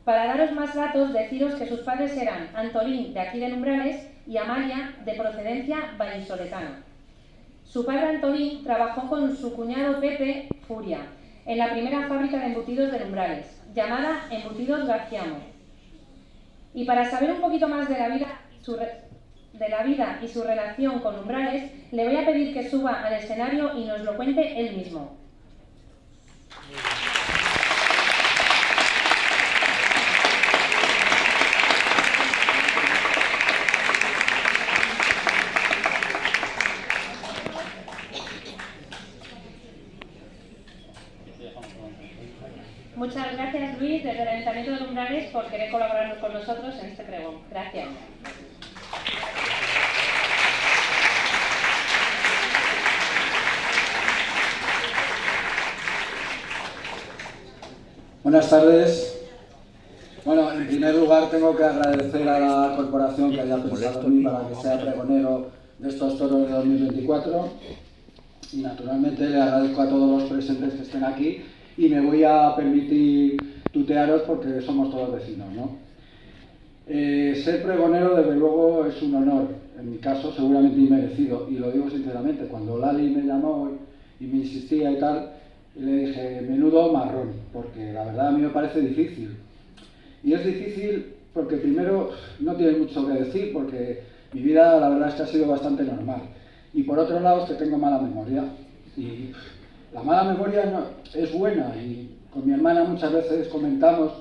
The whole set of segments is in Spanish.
Para daros más datos, deciros que sus padres eran Antolín, de aquí de Umbrales, y Amalia, de procedencia vallisoletana. Su padre Antolín trabajó con su cuñado Pepe Furia en la primera fábrica de embutidos de Umbrales, llamada Embutidos Garciamo. Y para saber un poquito más de la vida y su relación con Umbrales, le voy a pedir que suba al escenario y nos lo cuente él mismo. Muchas gracias, Luis, desde el Ayuntamiento de Umbrales, por querer colaborar con nosotros en este pregón. Gracias. Buenas tardes. Bueno, en primer lugar tengo que agradecer a la corporación que haya pensado en mí para que sea pregonero de estos toros de 2024. Y naturalmente le agradezco a todos los presentes que estén aquí y me voy a permitir tutearos porque somos todos vecinos, ¿no? Ser pregonero desde luego es un honor, en mi caso seguramente inmerecido, y lo digo sinceramente. Cuando Lali me llamó y me insistía y tal, le dije, menudo marrón, porque la verdad a mí me parece difícil. Y es difícil porque primero no tiene mucho que decir, porque mi vida la verdad es que ha sido bastante normal. Y por otro lado es que tengo mala memoria. Y la mala memoria no, es buena, y con mi hermana muchas veces comentamos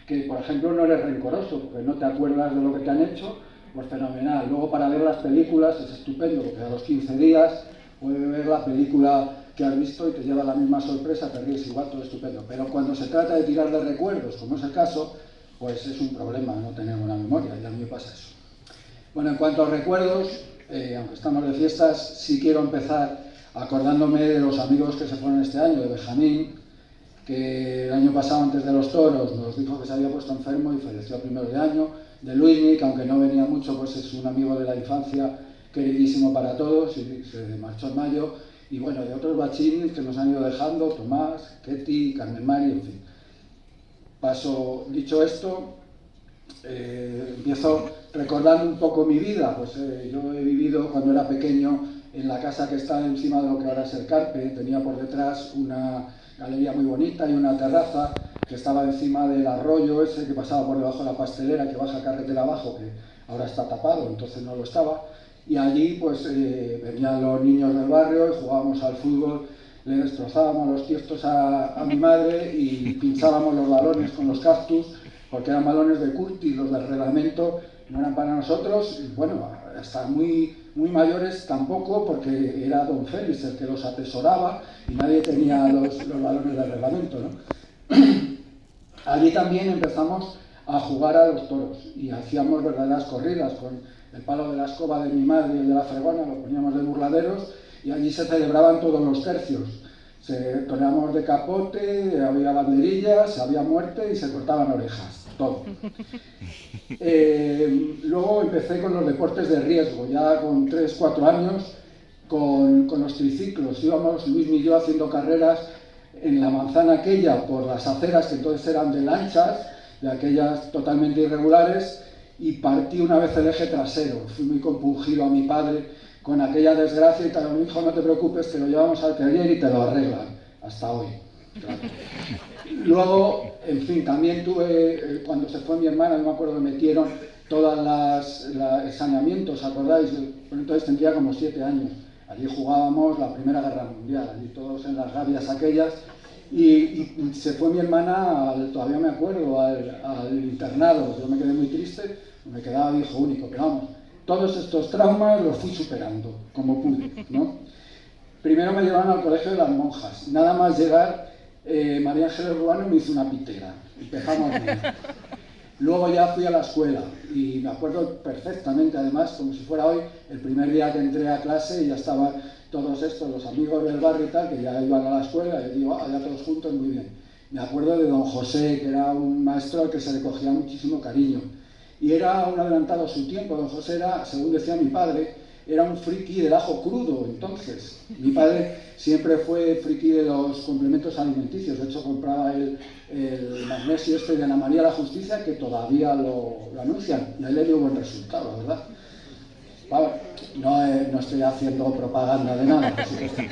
que, por ejemplo, no eres rencoroso, porque no te acuerdas de lo que te han hecho, pues fenomenal. Luego para ver las películas es estupendo, porque a los 15 días puedes ver la película que has visto y te lleva la misma sorpresa, te ríes igual, todo estupendo. Pero cuando se trata de tirar de recuerdos, como es el caso, pues es un problema no tener buena memoria, y a mí me pasa eso. Bueno, en cuanto a recuerdos, aunque estamos de fiestas, sí quiero empezar acordándome de los amigos que se fueron este año, de Benjamín, que el año pasado, antes de los toros, nos dijo que se había puesto enfermo y falleció a primeros de año, de Luismi, que aunque no venía mucho, pues es un amigo de la infancia, queridísimo para todos, y se marchó en mayo, y bueno, de otros bachines que nos han ido dejando, Tomás, Ketty, Carmen Mari, en fin. Dicho esto, empiezo recordando un poco mi vida. Pues yo he vivido cuando era pequeño en la casa que está encima de lo que ahora es el Carpe. Tenía por detrás una galería muy bonita y una terraza que estaba encima del arroyo ese que pasaba por debajo de la pastelera, que baja carretera abajo, que ahora está tapado, entonces no lo estaba. Y allí pues venían los niños del barrio y jugábamos al fútbol, le destrozábamos los tiestos a mi madre y pinchábamos los balones con los cactus, porque eran balones de Curti, los del reglamento no eran para nosotros, y bueno, hasta muy mayores tampoco, porque era don Félix el que los atesoraba y nadie tenía los balones del reglamento, ¿no? Allí también empezamos a jugar a los toros y hacíamos verdaderas corridas con el palo de la escoba de mi madre y el de la fregona, lo poníamos de burladeros, y allí se celebraban todos los tercios. Se toreábamos de capote, había banderillas, había muerte y se cortaban orejas, todo. Luego empecé con los deportes de riesgo, ya con 3-4 años, con los triciclos. Íbamos Luis y yo haciendo carreras en la manzana aquella por las aceras, que entonces eran de lanchas, de aquellas totalmente irregulares, y partí una vez el eje trasero. Fui muy compungido a mi padre con aquella desgracia y tal. Mi hijo, no te preocupes, te lo llevamos al taller y te lo arreglan, hasta hoy. Claro. Luego, en fin, también tuve, cuando se fue mi hermana, yo me acuerdo que metieron todas el saneamiento, ¿os acordáis? Entonces tendría como 7 años. Allí jugábamos la Primera Guerra Mundial, allí todos en las gavias aquellas, y se fue mi hermana, todavía me acuerdo, al internado. Yo me quedé muy triste, me quedaba hijo único, pero vamos, todos estos traumas los fui superando, como pude, ¿no? Primero me llevaron al colegio de las monjas, nada más llegar, María Ángeles Ruano me hizo una pitera, empezamos bien. Luego ya fui a la escuela y me acuerdo perfectamente, además, como si fuera hoy, el primer día que entré a clase y ya estaban todos estos, los amigos del barrio y tal, que ya iban a la escuela, y digo, ya todos juntos, muy bien. Me acuerdo de don José, que era un maestro al que se le cogía muchísimo cariño. Y era un adelantado a su tiempo. Don José era, según decía mi padre, era un friki del ajo crudo, entonces. Mi padre siempre fue friki de los complementos alimenticios, de hecho compraba el magnesio este de Ana María la Justicia, que todavía lo anuncian, y a él le dio buen resultado, ¿verdad? No estoy haciendo propaganda de nada, por supuesto.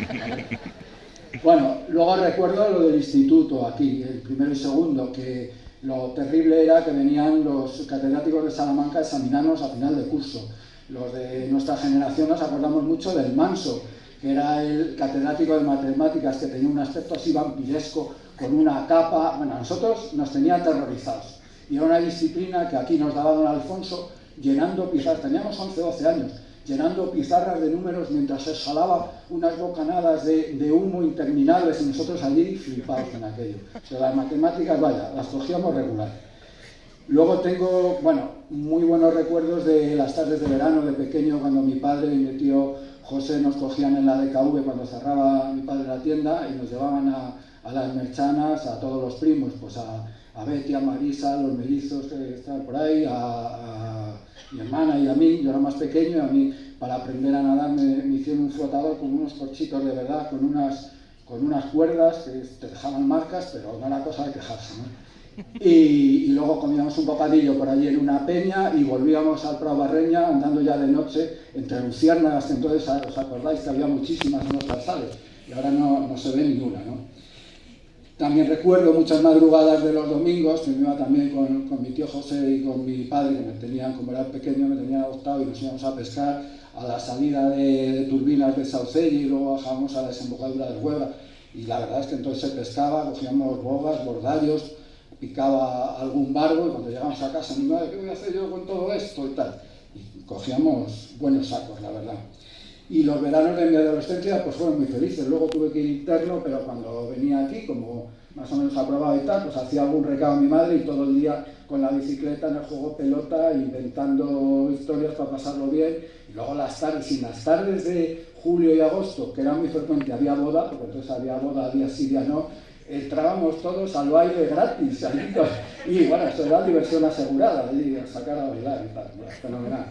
Bueno, luego recuerdo lo del instituto aquí, el primero y segundo, que lo terrible era que venían los catedráticos de Salamanca a examinarnos a final de curso. Los de nuestra generación nos acordamos mucho del Manso, que era el catedrático de matemáticas, que tenía un aspecto así vampiresco, con una capa. Bueno, a nosotros nos tenía aterrorizados. Y era una disciplina que aquí nos daba don Alfonso, llenando pizarras. Teníamos 11 o 12 años, llenando pizarras de números mientras exhalaba unas bocanadas de humo interminables, y nosotros allí flipados en aquello. O sea, las matemáticas, vaya, las cogíamos regular. Luego tengo, bueno, muy buenos recuerdos de las tardes de verano, de pequeño, cuando mi padre y mi tío José nos cogían en la DKV cuando cerraba mi padre la tienda y nos llevaban a las merchanas, a todos los primos, pues a Betty, a Marisa, a los mellizos que estaban por ahí, a mi hermana y a mí. Yo era más pequeño y a mí, para aprender a nadar, me hicieron un flotador con unos corchitos de verdad, con unas cuerdas que te dejaban marcas, pero no era cosa de quejarse, ¿no? Y luego comíamos un bocadillo por allí en una peña y volvíamos al Prado Barreña andando ya de noche entre luciérnagas, que entonces os acordáis que había muchísimas en los calzades y ahora no se ve ninguna, ¿no? También recuerdo muchas madrugadas de los domingos, que me iba también con mi tío José y con mi padre, que me tenían, como era pequeño, me tenían adoptado, y nos íbamos a pescar a la salida de turbinas de Saucelle y luego bajábamos a la desembocadura del Huebra. Y la verdad es que entonces se pescaba, cogíamos bogas, bordallos, picaba algún barbo, y cuando llegábamos a casa, mi madre, ¿qué voy a hacer yo con todo esto? Y tal. Y cogíamos buenos sacos, la verdad. Y los veranos de mi adolescencia pues fueron muy felices. Luego tuve que ir interno, pero cuando venía aquí, como más o menos aprobado y tal, pues hacía algún recado a mi madre y todo el día con la bicicleta en el juego pelota, inventando historias para pasarlo bien. Y luego las tardes, y las tardes de julio y agosto, que era muy frecuente, había boda, porque entonces había boda, día sí, día no, entrábamos todos al baile gratis, y bueno, eso era diversión asegurada, y a sacar a bailar y tal, fenomenal.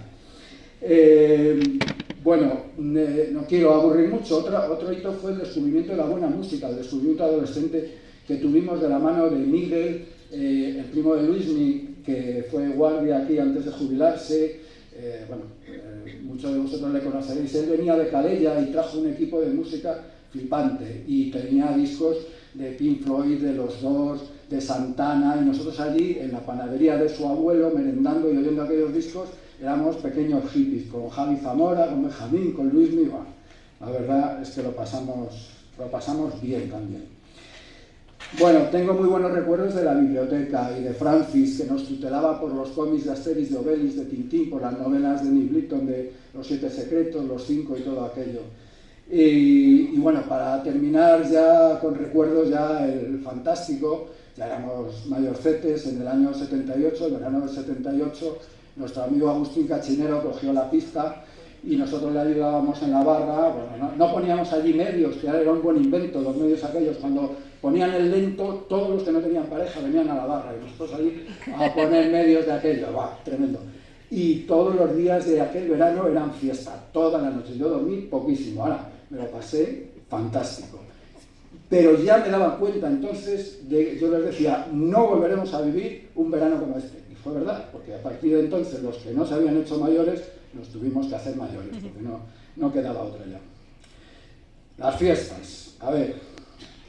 Bueno, no quiero aburrir mucho. Otro hito fue el descubrimiento de la buena música, el descubrimiento adolescente que tuvimos de la mano de Miguel, el primo de Luismi, que fue guardia aquí antes de jubilarse. Muchos de vosotros le conoceréis. Él venía de Calella y trajo un equipo de música flipante y tenía discos de Pink Floyd, de los Doors, de Santana, y nosotros allí en la panadería de su abuelo, merendando y oyendo aquellos discos, éramos pequeños hippies, con Javi Zamora, con Benjamín, con Luismi. Bueno, la verdad es que lo pasamos bien también. Bueno, tengo muy buenos recuerdos de la biblioteca y de Francis, que nos tutelaba por los cómics de Asterix, de Obelix, de Tintín, por las novelas de Nick Blyton, de Los Siete Secretos, Los Cinco y todo aquello. Y bueno, para terminar ya con recuerdos, ya el fantástico, ya éramos mayorcetes en el año 78, el verano del 78, nuestro amigo Agustín Cachinero cogió la pista y nosotros le ayudábamos en la barra. Bueno, no poníamos allí medios, que era un buen invento, los medios aquellos, cuando ponían el lento, todos los que no tenían pareja venían a la barra y nosotros allí a poner medios de aquello. Tremendo. Y todos los días de aquel verano eran fiesta, toda la noche. Yo dormí poquísimo, ahora me lo pasé fantástico. Pero ya me daba cuenta entonces, yo les decía, no volveremos a vivir un verano como este. Y fue verdad, porque a partir de entonces los que no se habían hecho mayores, nos tuvimos que hacer mayores, porque no quedaba otra ya. Las fiestas. A ver,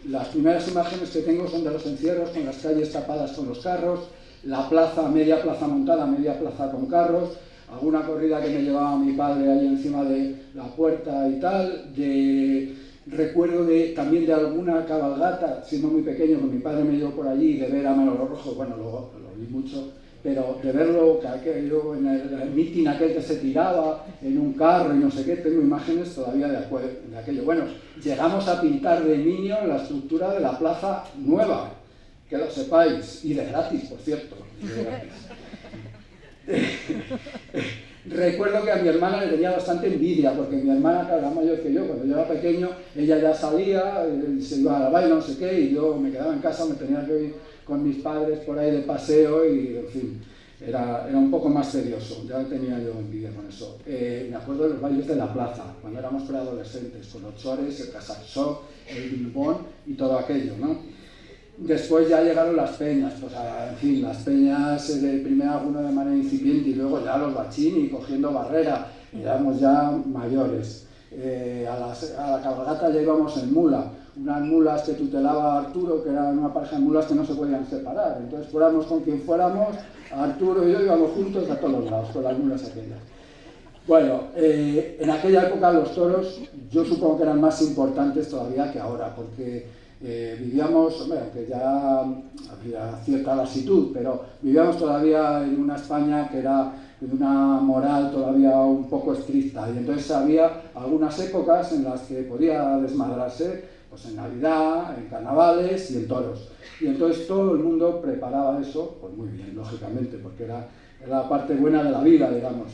las primeras imágenes que tengo son de los encierros, con las calles tapadas con los carros, la plaza, media plaza montada, media plaza con carros, alguna corrida que me llevaba mi padre ahí encima de la puerta y tal. Recuerdo también de alguna cabalgata, siendo muy pequeño, que mi padre me llevó por allí, de ver a Manolo Rojo. Bueno, lo vi mucho, pero de verlo aquello, en el mitin aquel que se tiraba en un carro y no sé qué, tengo imágenes todavía de aquello. Bueno, llegamos a pintar de niño la estructura de la Plaza Nueva, que lo sepáis, y de gratis, por cierto. De gratis. Recuerdo que a mi hermana le tenía bastante envidia, porque mi hermana, claro, era mayor que yo. Cuando yo era pequeño, ella ya salía, se iba a la baile, no sé qué, y yo me quedaba en casa, me tenía que ir con mis padres por ahí de paseo, y en fin. era un poco más tedioso, ya tenía yo envidia con eso. Me acuerdo de los bailes de la plaza, cuando éramos preadolescentes, con los chores, el casaxó, el bimbón y todo aquello, ¿no? Después ya llegaron las peñas, pues en fin, las peñas, primero alguno de manera incipiente y luego ya los bachini cogiendo barrera, éramos ya mayores. A la cabalgata ya íbamos en mula, unas mulas que tutelaba Arturo, que eran una pareja de mulas que no se podían separar, entonces fuéramos con quien fuéramos, Arturo y yo íbamos juntos a todos los lados, con las mulas aquellas. Bueno, en aquella época los toros yo supongo que eran más importantes todavía que ahora, porque vivíamos, hombre, aunque ya había cierta lasitud, pero vivíamos todavía en una España que era de una moral todavía un poco estricta, y entonces había algunas épocas en las que podía desmadrarse, pues en Navidad, en carnavales y en toros. Y entonces todo el mundo preparaba eso, pues muy bien, lógicamente, porque era la parte buena de la vida, digamos.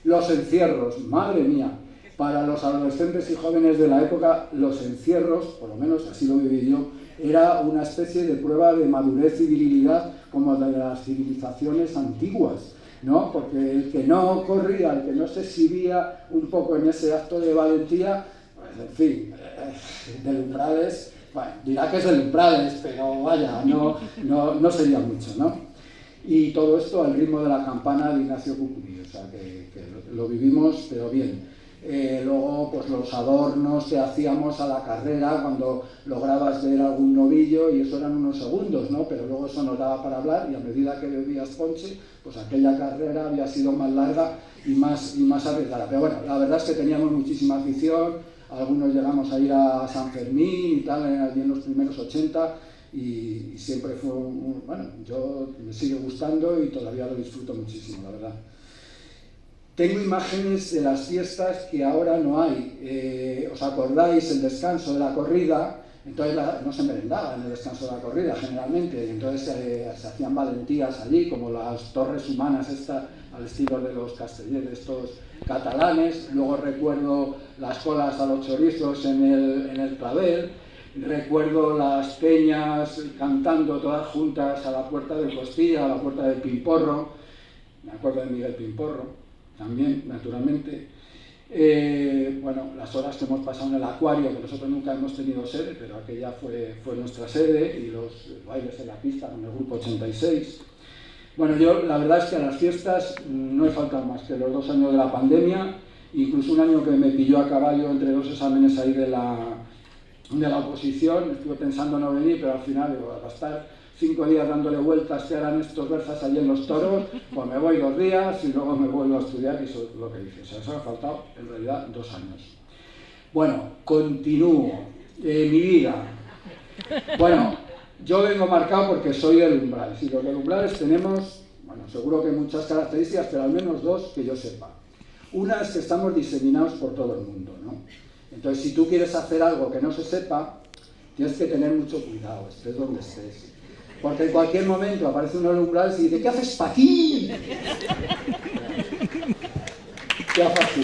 Los encierros, madre mía, para los adolescentes y jóvenes de la época, los encierros, por lo menos así lo viví yo, era una especie de prueba de madurez y virilidad como de las civilizaciones antiguas, ¿no? Porque el que no corría, el que no se exhibía un poco en ese acto de valentía, pues en fin, del Umbrales, bueno, dirá que es del Umbrales, pero vaya, no sería mucho, ¿no? Y todo esto al ritmo de la campana de Ignacio Cucurí, o sea que lo vivimos, pero bien. Luego, pues los adornos que hacíamos a la carrera cuando lograbas ver algún novillo, y eso eran unos segundos, ¿no? Pero luego eso nos daba para hablar, y a medida que bebías ponche, pues aquella carrera había sido más larga y más arriesgada. Pero bueno, la verdad es que teníamos muchísima afición. Algunos llegamos a ir a San Fermín y tal, allí en los primeros 80, y siempre fue bueno, yo me sigue gustando y todavía lo disfruto muchísimo, la verdad. Tengo imágenes de las fiestas que ahora no hay. ¿Os acordáis el descanso de la corrida? Entonces no se merendaba en el descanso de la corrida generalmente, y entonces se hacían valentías allí, como las torres humanas estas, al estilo de los castellers estos catalanes. Luego recuerdo las colas a los chorizos en el clavel, recuerdo las peñas cantando todas juntas a la puerta del Costilla, a la puerta del Pimporro. Me acuerdo de Miguel Pimporro también, naturalmente. Bueno, las horas que hemos pasado en el acuario, que nosotros nunca hemos tenido sede, pero aquella fue nuestra sede, y los bailes en la pista con el grupo 86. Bueno, yo la verdad es que a las fiestas no he faltado más que los 2 años de la pandemia, incluso un año que me pilló a caballo entre 2 exámenes ahí de la oposición. Estuve pensando no venir, pero al final digo, a estar 5 días dándole vueltas que harán estos versas allí en los toros, pues me voy 2 días y luego me vuelvo a estudiar, y eso es lo que hice. O sea, eso me ha faltado en realidad 2 años. Bueno, continúo. Mi vida. Bueno, yo vengo marcado porque soy del Umbrales, y los del Umbrales tenemos, bueno, seguro que muchas características, pero al menos 2 que yo sepa. Una es que estamos diseminados por todo el mundo, ¿no? Entonces, si tú quieres hacer algo que no se sepa, tienes que tener mucho cuidado, estés donde estés. Porque en cualquier momento aparece uno en el Umbrales y dice, ¿qué haces pa' aquí? ¿Qué haces aquí?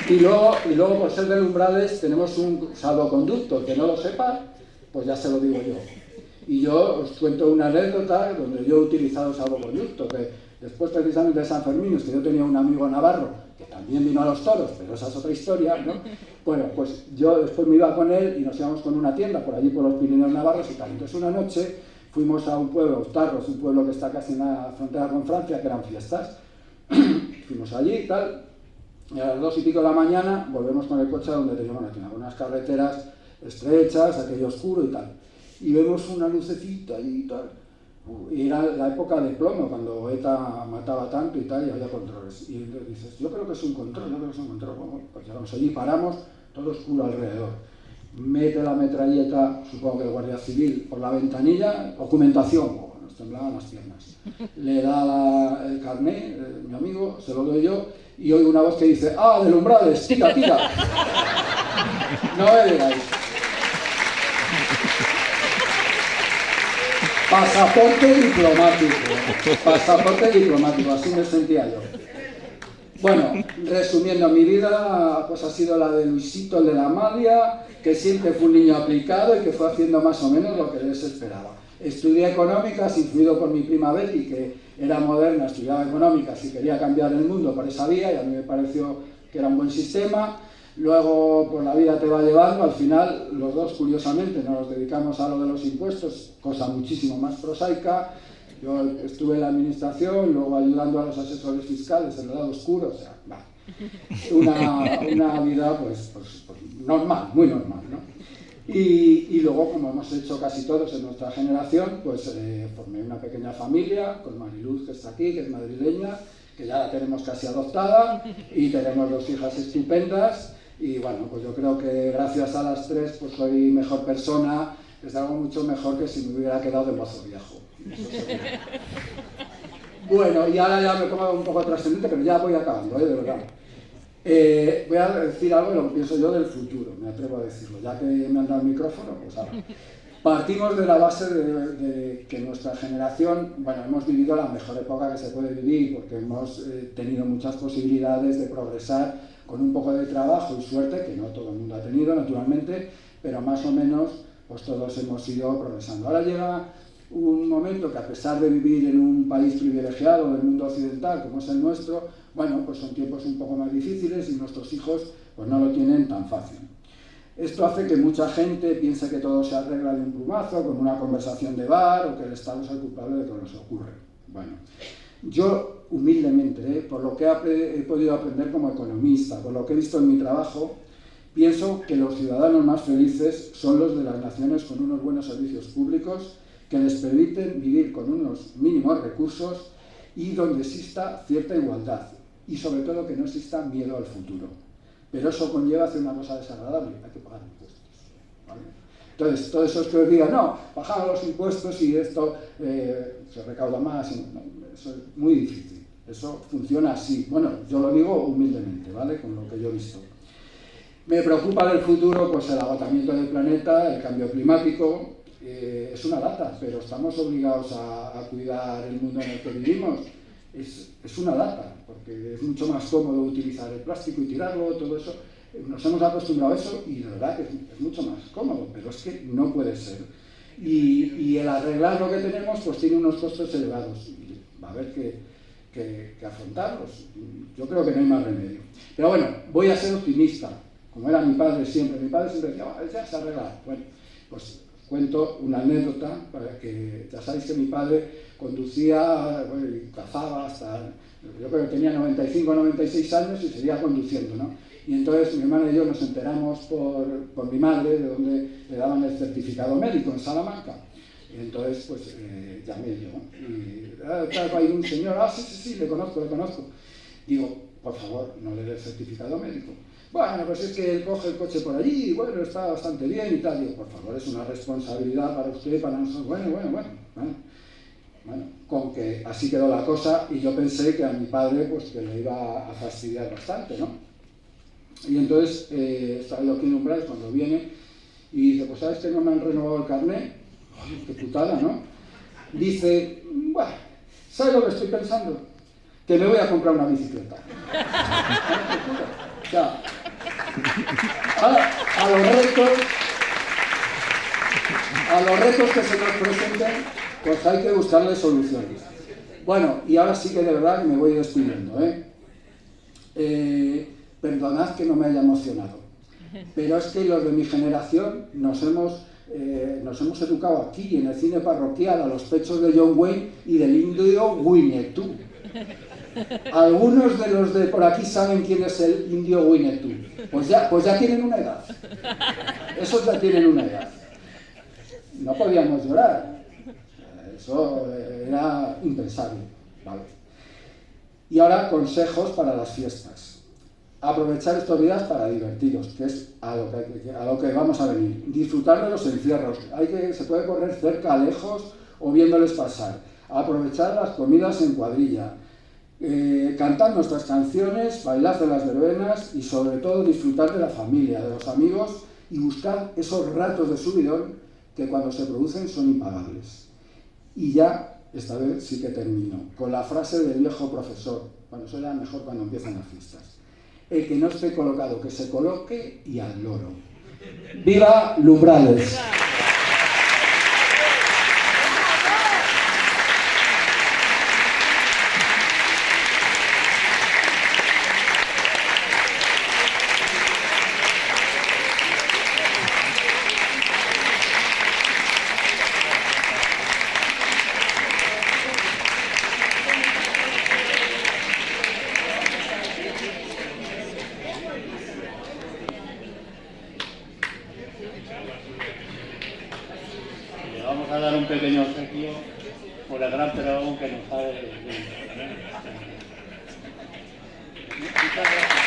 Y luego, por ser del Umbrales, tenemos un salvoconducto. Que no lo sepa, pues ya se lo digo yo. Y yo os cuento una anécdota donde yo he utilizado salvoconducto, que después precisamente de San Fermín, es que yo tenía un amigo navarro, que también vino a los toros, pero esa es otra historia, ¿no? Bueno, pues yo después me iba con él y nos íbamos con una tienda por allí por los Pirineos Navarros y tal. Entonces una noche fuimos a un pueblo, Tarros, un pueblo que está casi en la frontera con Francia, que eran fiestas. Fuimos allí y tal, y a las 2 y pico de la mañana volvemos con el coche a donde teníamos la tienda, unas carreteras estrechas, aquello oscuro y tal. Y vemos una lucecita allí y tal. Y era la época de plomo, cuando ETA mataba tanto y tal, y había controles. Y dices, yo creo que es un control, Bueno, pues llegamos allí, paramos, todo oscuro alrededor. Mete la metralleta, supongo que el guardia civil, por la ventanilla, documentación, nos temblaban las piernas. Le da el carné, mi amigo, se lo doy yo, y oigo una voz que dice, ¡ah, del Umbrales, tira! No me digáis. Pasaporte diplomático, así me sentía yo. Bueno, resumiendo, mi vida pues ha sido la de Luisito, el de la Amalia, que siempre fue un niño aplicado y que fue haciendo más o menos lo que les esperaba. Estudié económicas, influido por mi prima Betty, que era moderna, estudiaba económicas y quería cambiar el mundo por esa vía, y a mí me pareció que era un buen sistema. Luego, pues la vida te va llevando, al final los dos, curiosamente, nos dedicamos a lo de los impuestos, cosa muchísimo más prosaica. Yo estuve en la administración, luego ayudando a los asesores fiscales en el lado oscuro, o sea, una vida pues normal, muy normal, ¿no? Y luego, como hemos hecho casi todos en nuestra generación, pues formé una pequeña familia con Mariluz, que está aquí, que es madrileña, que ya la tenemos casi adoptada, y tenemos 2 hijas estupendas, y bueno, pues yo creo que gracias a las 3 pues soy mejor persona, es algo mucho mejor que si me hubiera quedado de mozo viejo. Bueno, y ahora ya me he tomado un poco trascendente, pero ya voy acabando, de verdad. Voy a decir algo de lo que pienso yo del futuro, me atrevo a decirlo, ya que me han dado el micrófono, pues ahora. Partimos de la base de que nuestra generación, bueno, hemos vivido la mejor época que se puede vivir, porque hemos tenido muchas posibilidades de progresar con un poco de trabajo y suerte, que no todo el mundo ha tenido, naturalmente, pero más o menos, pues todos hemos ido progresando. Ahora llega un momento que, a pesar de vivir en un país privilegiado del mundo occidental, como es el nuestro, bueno, pues son tiempos un poco más difíciles y nuestros hijos pues no lo tienen tan fácil. Esto hace que mucha gente piense que todo se arregla de un plumazo, con una conversación de bar, o que el Estado es el culpable de que nos ocurre. Bueno, yo humildemente, por lo que he podido aprender como economista, por lo que he visto en mi trabajo, pienso que los ciudadanos más felices son los de las naciones con unos buenos servicios públicos que les permiten vivir con unos mínimos recursos y donde exista cierta igualdad, y sobre todo que no exista miedo al futuro. Pero eso conlleva hacer una cosa desagradable: hay que pagar impuestos, ¿vale? Entonces, todos esos que os digan, no, bajamos los impuestos y esto se recauda más, no, eso es muy difícil. Eso funciona así. Bueno, yo lo digo humildemente, ¿vale? Con lo que yo he visto. Me preocupa del futuro, pues el agotamiento del planeta, el cambio climático. Es una lata, pero estamos obligados a cuidar el mundo en el que vivimos. Es una lata, porque es mucho más cómodo utilizar el plástico y tirarlo, todo eso. Nos hemos acostumbrado a eso y de verdad que es mucho más cómodo, pero es que no puede ser. Y el arreglar lo que tenemos pues tiene unos costos elevados y va a haber que afrontarlos. Yo creo que no hay más remedio. Pero bueno, voy a ser optimista, como era mi padre siempre. Mi padre siempre decía, ya se arregla. Bueno, pues cuento una anécdota, para que ya sabéis que mi padre conducía, bueno, y cazaba hasta, yo creo que tenía 95 o 96 años y seguía conduciendo, ¿no? Y entonces mi hermana y yo nos enteramos por mi madre de donde le daban el certificado médico, en Salamanca. Y entonces pues llamé yo y hay un señor, sí, le conozco. Digo, por favor, no le dé el certificado médico. Bueno, pues es que él coge el coche por allí y bueno, está bastante bien y tal. Digo, por favor, es una responsabilidad para usted y para nosotros. Bueno, con que así quedó la cosa, y yo pensé que a mi padre pues que le iba a fastidiar bastante, ¿no? Y entonces estaba yo aquí en Umbrales cuando viene y dice, pues ¿sabes que no me han renovado el carnet? ¡Ay, qué putada!, ¿no? Dice, bueno, ¿sabes lo que estoy pensando? Que me voy a comprar una bicicleta. O sea, a los retos que se nos presenten, pues hay que buscarle soluciones. Bueno, y ahora sí que de verdad me voy despidiendo, perdonad que no me haya emocionado, pero es que los de mi generación nos hemos educado aquí, en el cine parroquial, a los pechos de John Wayne y del indio Winnetou. Algunos de los de por aquí saben quién es el indio Winnetou. Pues ya tienen una edad. Esos ya tienen una edad. No podíamos llorar. Eso era impensable, ¿vale? Y ahora, consejos para las fiestas. Aprovechar estos días para divertiros, que es a lo que vamos a venir. Disfrutar de los encierros. Se puede correr cerca, lejos o viéndoles pasar. Aprovechar las comidas en cuadrilla. Cantar nuestras canciones, bailar de las verbenas y sobre todo disfrutar de la familia, de los amigos, y buscar esos ratos de subidón que cuando se producen son impagables. Y ya, esta vez sí que termino, con la frase del viejo profesor: Bueno, eso era mejor cuando empiezan las fiestas. El que no esté colocado, que se coloque y al loro. ¡Viva Lumbrales! Vamos a dar un pequeño obsequio por el gran pregón que nos ha de... Muchas gracias.